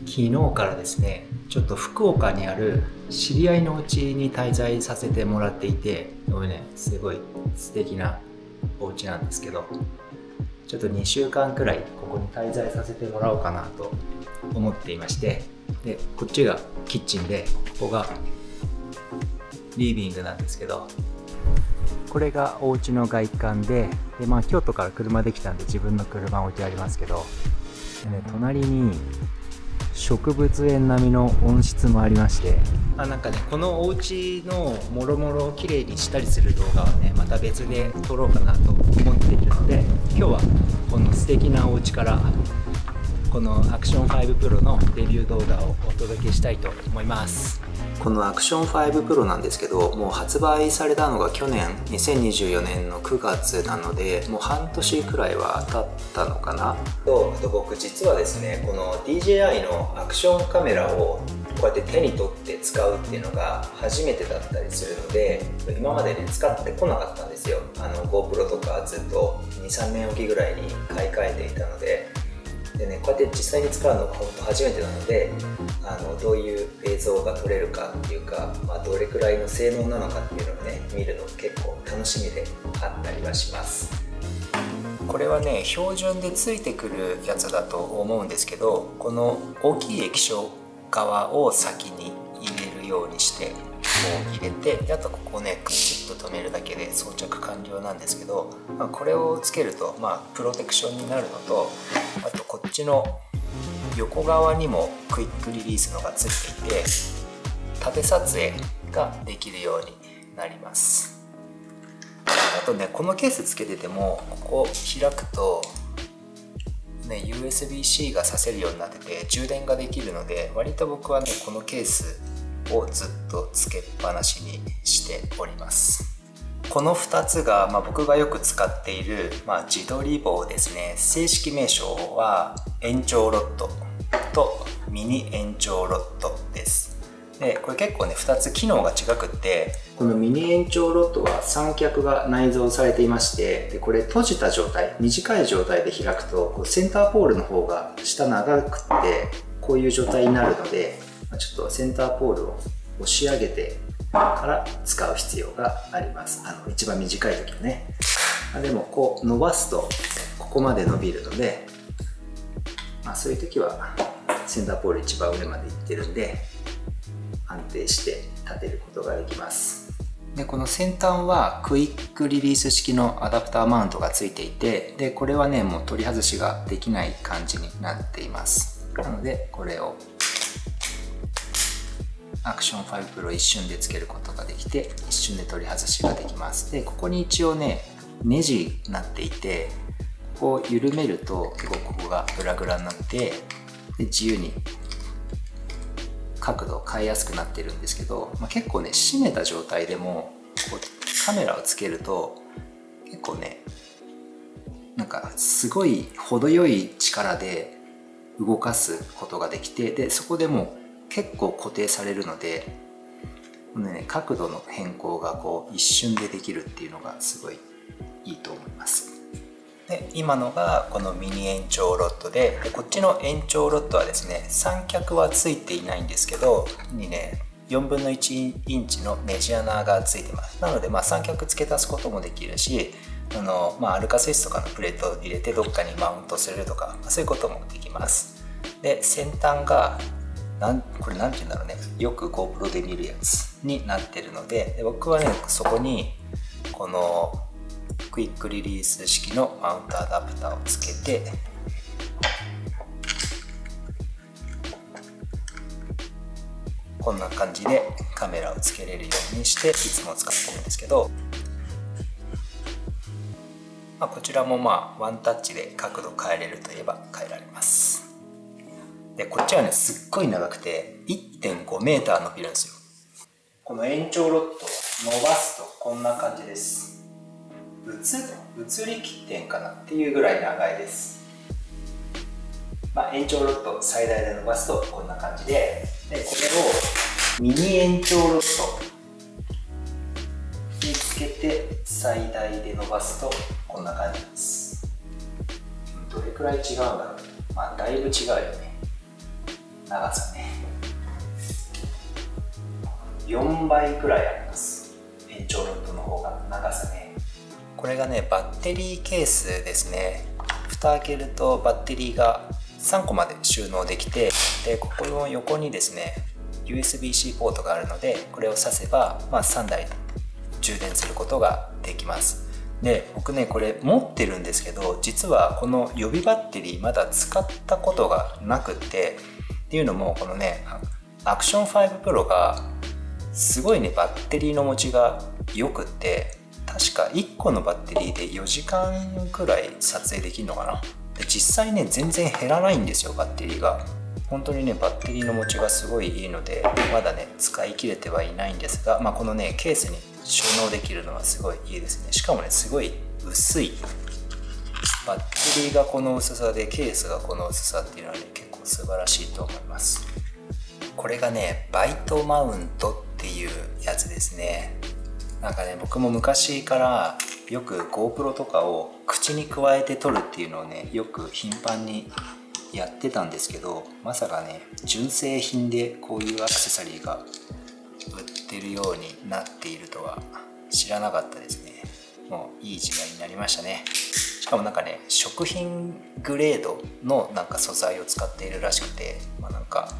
昨日からですね、ちょっと福岡にある知り合いのお家に滞在させてもらっていて、これね、すごい素敵なお家なんですけど、ちょっと2週間くらいここに滞在させてもらおうかなと思っていまして、でこっちがキッチンで、ここがリビングなんですけど、これがお家の外観で、京都から車で来たんで自分の車置いてありますけど、でね、隣に植物園並みの温室もありまして、なんかね、このお家のもろもろをきれいにしたりする動画はね、また別で撮ろうかなと思っているので、今日はこの素敵なお家からこのアクション5 Pro のレビュー動画をお届けしたいと思います。このアクション5 Pro なんですけど、もう発売されたのが去年2024年の9月なので、もう半年くらいは経ったのかな。あと僕実はですね、この DJI のアクションカメラをこうやって手に取って使うっていうのが初めてだったりするので、今までね使ってこなかったんですよ。GoPro とかずっと 2,3 年おきぐらいに買い替えていたので、こうやって実際に使うのが本当初めてなので、どういう映像が撮れるかっていうか、どれくらいの性能なのかっていうのをね見るの結構楽しみであったりはします。これはね、標準でついてくるやつだと思うんですけど、この大きい液晶側を先に入れるようにしてこう入れて、あとここをねクチッと止めるだけで装着完了なんですけど、これをつけるとプロテクションになるのと、あとこっちの横側にもクイックリリースのがついていて、縦撮影ができるようになります。あとね、このケースつけてても、ここ開くとね USB-C が挿せるようになってて充電ができるので、割と僕はねこのケースをずっとつけっぱなしにしております。この2つが、僕がよく使っている、自撮り棒ですね。正式名称は延長ロッドとミニ延長ロッドです。でこれ結構ね2つ機能が違くって、このミニ延長ロッドは三脚が内蔵されていまして、でこれ閉じた状態、短い状態で開くとこうセンターポールの方が下長くってこういう状態になるので、ちょっとセンターポールを押し上げてから使う必要があります。一番短い時はね。でもこう伸ばすとここまで伸びるので、そういう時はセンターポール一番上までいってるんで安定して立てることができます。でこの先端はクイックリリース式のアダプターマウントがついていて、でこれはねもう取り外しができない感じになっています。なのでこれをアクション5 Pro 一瞬でつけることができて、一瞬で取り外しができます。でここに一応ねネジになっていて、ここを緩めると結構ここがグラグラになって、で自由に角度を変えやすくなってるんですけど、結構ね閉めた状態でもこうカメラをつけると結構ねなんかすごい程よい力で動かすことができて、でそこでもう結構固定されるので、角度の変更がこう一瞬でできるっていうのがすごいいいと思います。で今のがこのミニ延長ロッドで、こっちの延長ロッドはですね、三脚はついていないんですけど、にね4分の1インチのネジ穴がついてます。なので三脚付け足すこともできるし、アルカスイスとかのプレートを入れてどっかにマウントするとか、そういうこともできます。で先端がこれなんて言うんだろうね、よく GoPro で見るやつになってるので、僕はねそこにこのクイックリリース式のマウントアダプターをつけて、こんな感じでカメラをつけれるようにしていつも使ってるんですけど、こちらもワンタッチで角度変えれるといえば変えられます。でこっちはねすっごい長くて 1.5 メーター伸びるんですよ。この延長ロッドを伸ばすとこんな感じです。映りきってんかなっていうぐらい長いです。延長ロッド最大で伸ばすとこんな感じで、これをミニ延長ロッドにつけて最大で伸ばすとこんな感じです。どれくらい違うんだろう。だいぶ違うよね。長さね4倍くらいあります。延長ロッドの方が長さね。これがねバッテリーケースですね。蓋開けるとバッテリーが3個まで収納できて、でここの横にですね USB-C ポートがあるので、これを挿せば、3台充電することができます。で僕ねこれ持ってるんですけど、実はこの予備バッテリーまだ使ったことがなくて、っていうのもこのねアクション5 Pro がすごいねバッテリーの持ちがよくって、確か1個のバッテリーで4時間くらい撮影できるのかな。で実際ね全然減らないんですよ、バッテリーが。本当にねバッテリーの持ちがすごいいいので、まだね使い切れてはいないんですが、このねケースに収納できるのはすごいいいですね。しかもねすごい薄い、バッテリーがこの薄さでケースがこの薄さっていうのはね結構素晴らしいと思います。これがねバイトマウントっていうやつですね。なんかね僕も昔からよく GoPro とかを口にくわえて撮るっていうのをねよく頻繁にやってたんですけど、まさかね純正品でこういうアクセサリーが売ってるようになっているとは知らなかったですね。もういい時代になりましたね。しかもなんかね食品グレードのなんか素材を使っているらしくて、なんか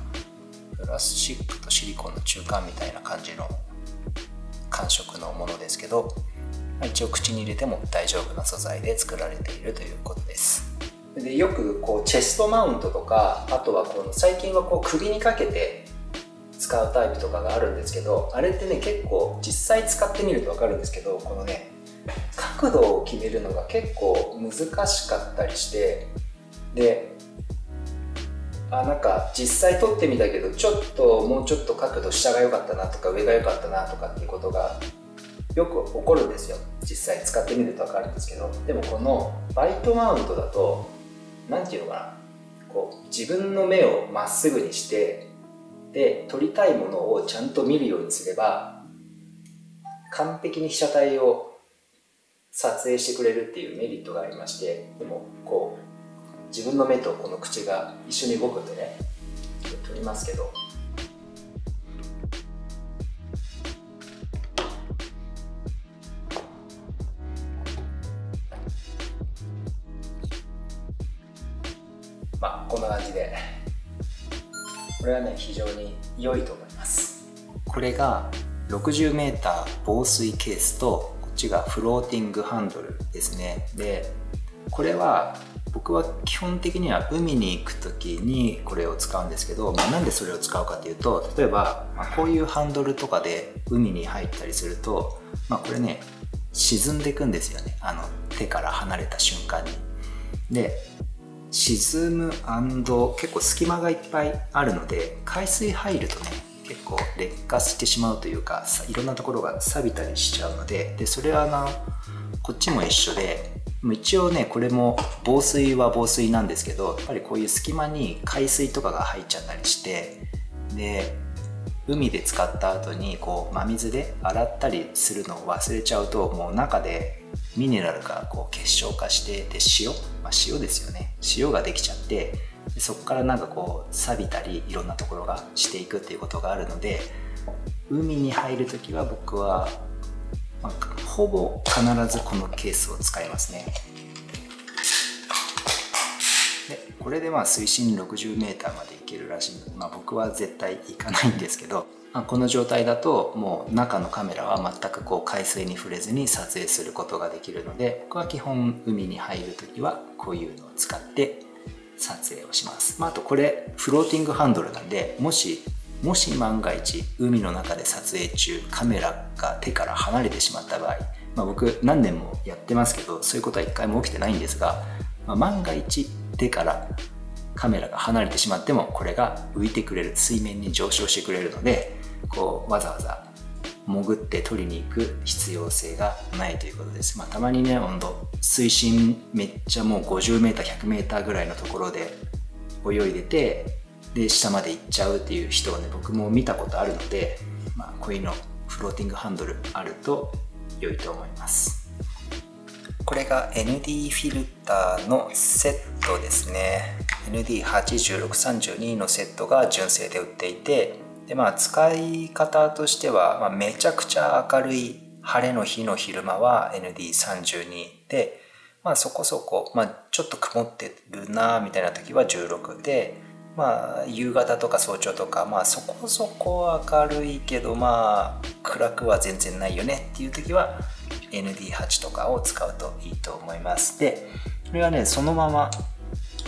プラスチックとシリコンの中間みたいな感じの感触のものですけど、一応口に入れても大丈夫な素材で作られているということです。でよくこうチェストマウントとか、あとはこの最近はこう首にかけて使うタイプとかがあるんですけど、あれってね結構実際使ってみると分かるんですけど、このね角度を決めるのが結構難しかったりして、でなんか実際撮ってみたけどもうちょっと角度下が良かったなとか上が良かったなとかっていうことがよく起こるんですよ。実際使ってみると分かるんですけど、でもこのバイトマウントだと何て言うのかな、こう自分の目をまっすぐにして、で撮りたいものをちゃんと見るようにすれば完璧に被写体を撮影してくれるっていうメリットがありまして、でもこう自分の目とこの口が一緒に動くんでね撮りますけど、こんな感じで、これはね非常に良いと思います。これが 60m 防水ケースと、こっちがフローティングハンドルですね。でこれは僕は基本的には海に行く時にこれを使うんですけど、なんでそれを使うかというと、例えば、こういうハンドルとかで海に入ったりすると、これね沈んでいくんですよね、手から離れた瞬間に。で沈む結構隙間がいっぱいあるので、海水入るとね結構劣化してしまうというか、いろんなところが錆びたりしちゃうので、それはこっちも一緒で、一応ねこれも防水は防水なんですけど、やっぱりこういう隙間に海水とかが入っちゃったりして、で海で使った後にこう真水で洗ったりするのを忘れちゃうと、もう中でミネラルがこう結晶化して、で塩ですよね、塩ができちゃって、でそこからなんかこう錆びたりいろんなところがしていくっていうことがあるので、海に入る時は僕はほぼ必ずこのケースを使いますね。でこれで水深 60m まで行けるらしいので、僕は絶対行かないんですけど、この状態だともう中のカメラは全くこう海水に触れずに撮影することができるので、僕は基本海に入る時はこういうのを使って撮影をします。あとこれフローティングハンドルなんで、もし万が一海の中で撮影中カメラが手から離れてしまった場合、僕何年もやってますけどそういうことは一回も起きてないんですが、万が一手からカメラが離れてしまってもこれが浮いてくれる、水面に上昇してくれるので、こうわざわざ潜って取りに行く必要性がないということです。たまにね水深めっちゃもう 50m100m ぐらいのところで泳いでて、で下まで行っちゃうっていう人をね僕も見たことあるので、こういうのフローティングハンドルあると良いと思います。これが ND フィルターのセットですね。ND81632 のセットが純正で売っていて、で使い方としては、めちゃくちゃ明るい晴れの日の昼間は ND32 で、そこそこ、ちょっと曇ってるなみたいな時は16で、夕方とか早朝とか、そこそこ明るいけど暗くは全然ないよねっていう時は ND8 とかを使うといいと思います。でこれはね、そのまま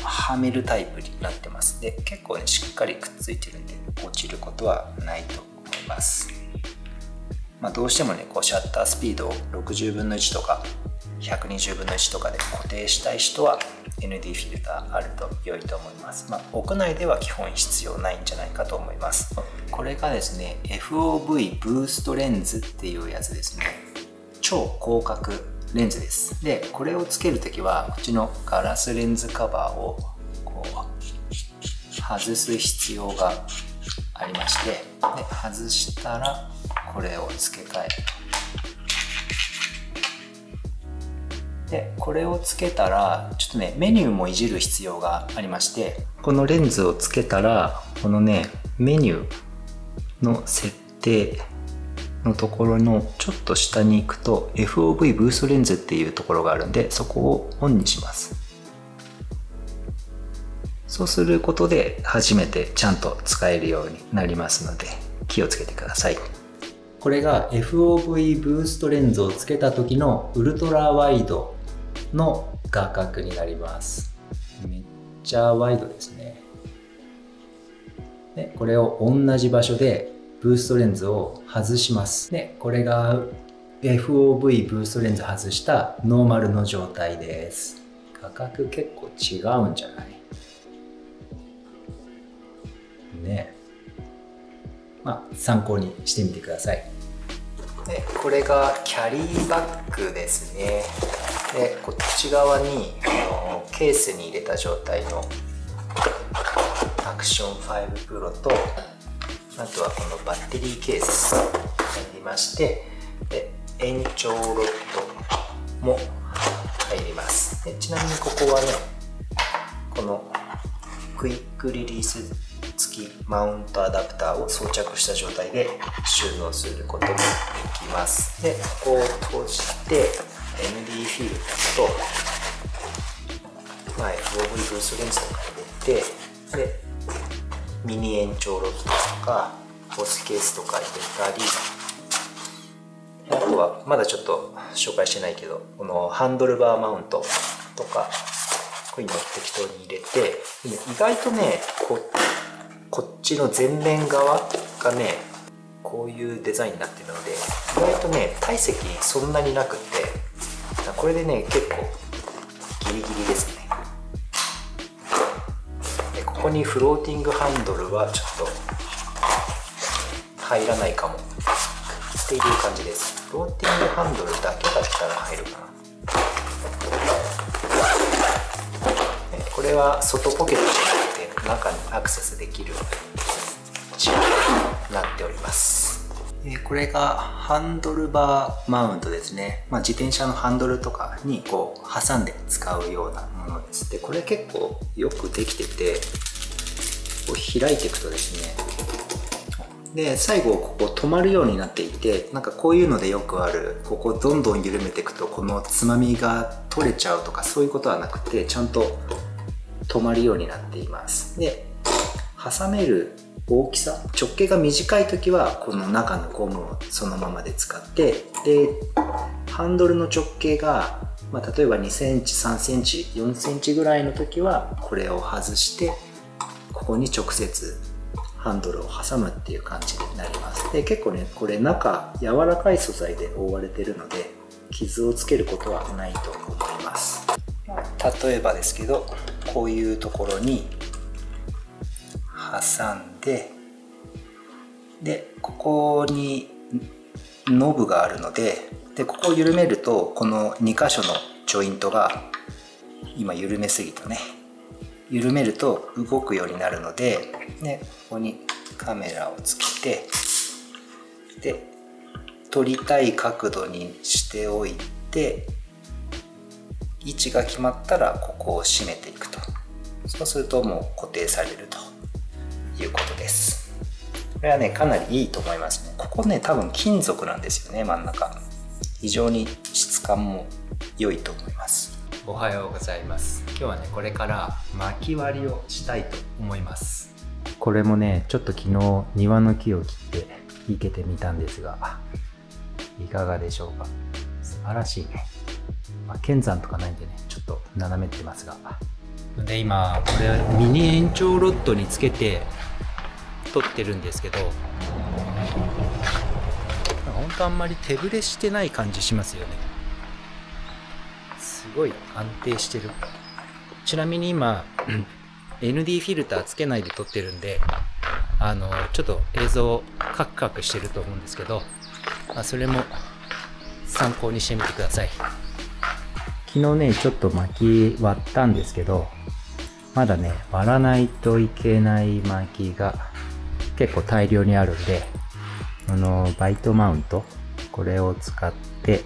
はめるタイプになってます。で結構ね、しっかりくっついてるんで落ちることはないと思います。どうしてもね、シャッタースピードを60分の1とか120分の1とかで固定したい人は ND フィルターあると良いと思います。屋内では基本必要ないんじゃないかと思います。これがですね、 FOV ブーストレンズっていうやつですね。超広角レンズです。でこれをつけるときはこっちのガラスレンズカバーを外す必要がありまして、で外したらこれを付け替える。でこれをつけたらちょっとね、メニューもいじる必要がありまして、このレンズをつけたらこのね、メニューの設定のところのちょっと下に行くと FOV ブーストレンズっていうところがあるんで、そこをオンにします。そうすることで初めてちゃんと使えるようになりますので気をつけてください。これが FOV ブーストレンズをつけた時のウルトラワイドの画角になります。めっちゃワイドですね。でこれを同じ場所でブーストレンズを外します。でこれが FOV ブーストレンズ外したノーマルの状態です。画角結構違うんじゃないね。参考にしてみてください。でこれがキャリーバッグですね。でこっち側にケースに入れた状態のアクション5 Pro と、あとはこのバッテリーケースがありまして、で延長ロッドも入ります。でちなみにここはね、このクイックリリース付きマウントアダプターを装着した状態で収納することもできます。でここを閉じて ND フィルターと、FOV ブーストレンズとか入れて、でミニ延長ロッドとかボスケースとか入れたり、あとはまだちょっと紹介してないけど、このハンドルバーマウントとかこういうのを適当に入れて、意外とねこっちの前面側がね、こういうデザインになってるので、意外とね体積そんなになくって、これでね結構ギリギリですね。でここにフローティングハンドルはちょっと入らないかもっていう感じです。フローティングハンドルだけだったら入るかな。これは外ポケットじゃなくて中にアクセスできる仕様になっております。これがハンドルバーマウントですね。自転車のハンドルとかにこう挟んで使うようなものです。でこれ結構よくできてて、こう開いていくとですね、で最後ここ止まるようになっていて、こういうのでよくある、ここどんどん緩めていくとこのつまみが取れちゃうとか、そういうことはなくてちゃんと止まるようになっています。で挟める大きさ、直径が短い時はこの中のゴムをそのままで使って、でハンドルの直径が、例えば2センチ3センチ4センチぐらいの時はこれを外してここに直接ハンドルを挟むっていう感じになります。で結構ねこれ中柔らかい素材で覆われてるので傷をつけることはないと思います。例えばですけど、こういうところに挟んで、でここにノブがあるので、ここを緩めるとこの2箇所のジョイントが今緩めすぎたね、緩めると動くようになるので、ここにカメラをつけて、で撮りたい角度にしておいて、位置が決まったらここを締めていくと、そうするともう固定されるということです。これはねかなりいいと思いますね。ここね多分金属なんですよね、真ん中。非常に質感も良いと思います。おはようございます。今日はねこれから薪割りをしたいと思います。これもねちょっと昨日庭の木を切って生けてみたんですが、いかがでしょうか。素晴らしいね。剣山とかないんでねちょっと斜めってますが、で今これミニ延長ロッドにつけて撮ってるんですけど、本当あんまり手ぶれしてない感じしますよね。すごい安定してる。ちなみに今ND フィルターつけないで撮ってるんで、ちょっと映像カクカクしてると思うんですけど、それも参考にしてみてください。昨日ねちょっと薪割ったんですけど、まだね割らないといけない薪が結構大量にあるんで、バイトマウント、これを使って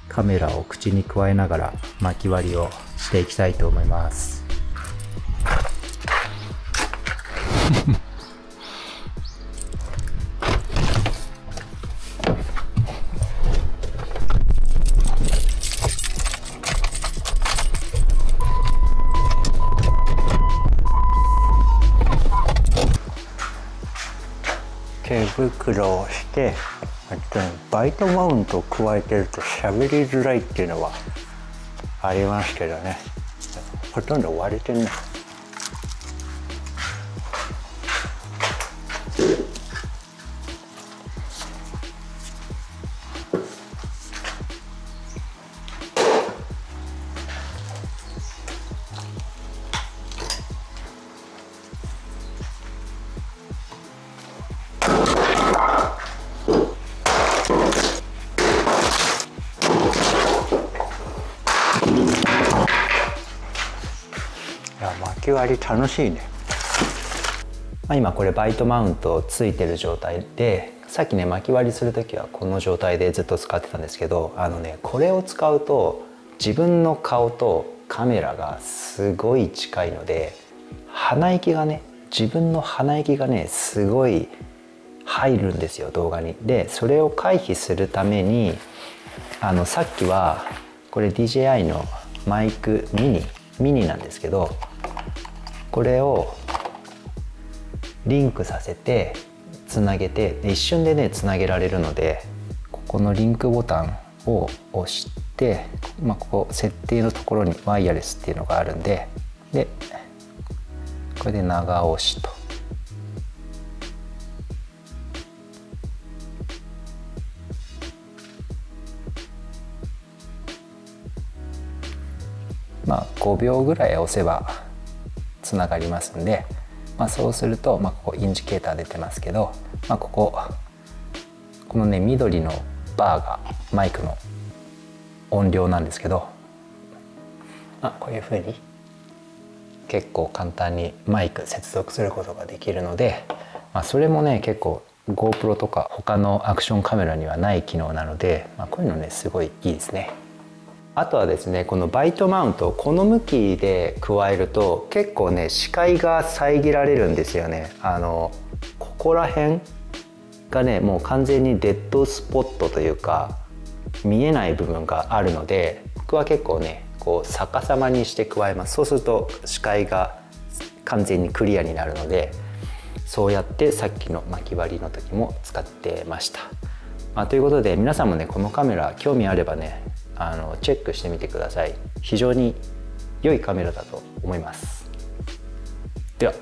カメラを口に加えながら薪割りをしていきたいと思います。手袋をして、バイトマウントを加えてると喋りづらいっていうのはありますけどね。ほとんど割れてんな。薪割り楽しいね。今これバイトマウントついてる状態で、さっきね薪割りする時はこの状態でずっと使ってたんですけど、これを使うと自分の顔とカメラがすごい近いので、自分の鼻息がねすごい入るんですよ、動画に。でそれを回避するためにさっきはこれ DJI のマイクミニなんですけど、これをリンクさせてつなげて、一瞬でねつなげられるので、ここのリンクボタンを押して、ここ設定のところにワイヤレスっていうのがあるんで、これで長押しと。5秒ぐらい押せばつながりますんで、そうすると、ここインジケーター出てますけど、このね緑のバーがマイクの音量なんですけど、こういう風に結構簡単にマイク接続することができるので、それもね結構 GoPro とか他のアクションカメラにはない機能なので、こういうのねすごいいいですね。あとはですね、このバイトマウントをこの向きで加えると結構ね視界が遮られるんですよね。ここら辺がねもう完全にデッドスポットというか見えない部分があるので、僕は結構ねこう逆さまにして加えます。そうすると視界が完全にクリアになるので、そうやってさっきの薪割りの時も使ってました。ということで皆さんもねこのカメラ興味あればねチェックしてみてください。非常に良いカメラだと思います。では。